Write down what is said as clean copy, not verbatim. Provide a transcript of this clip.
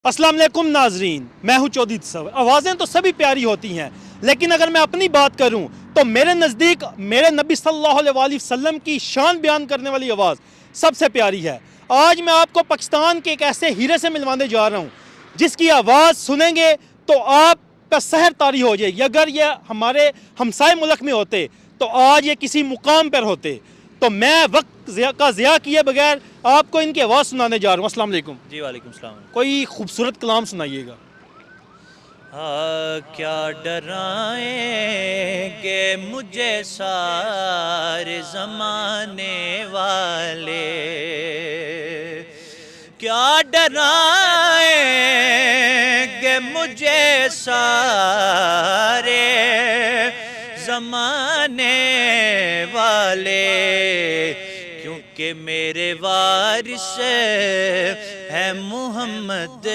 السلام علیکم ناظرین، میں ہوں چودھری تصور۔ آوازیں تو سبھی پیاری ہوتی ہیں، لیکن اگر میں اپنی بات کروں تو میرے نزدیک میرے نبی صلی اللہ علیہ وآلہ وسلم کی شان بیان کرنے والی آواز سب سے پیاری ہے۔ آج میں آپ کو پاکستان کے ایک ایسے ہیرے سے ملوانے جا رہا ہوں جس کی آواز سنیں گے تو آپ کا سحر طاری ہو جائے گی۔ اگر یہ ہمارے ہمسائے ملک میں ہوتے تو آج یہ کسی مقام پر ہوتے۔ تو میں وقت کا ضیاع کیے بغیر آپ کو ان کی آواز سنانے جا رہا ہوں۔ السلام علیکم جی وعلیکم السلام۔ کوئی خوبصورت کلام سنائیے گا۔ کیا ڈرائیں گے مجھے سارے زمانے والے، کیا ڈرائیں گے مجھے سارے زمانے والے، کیونکہ میرے وارث ہے محمد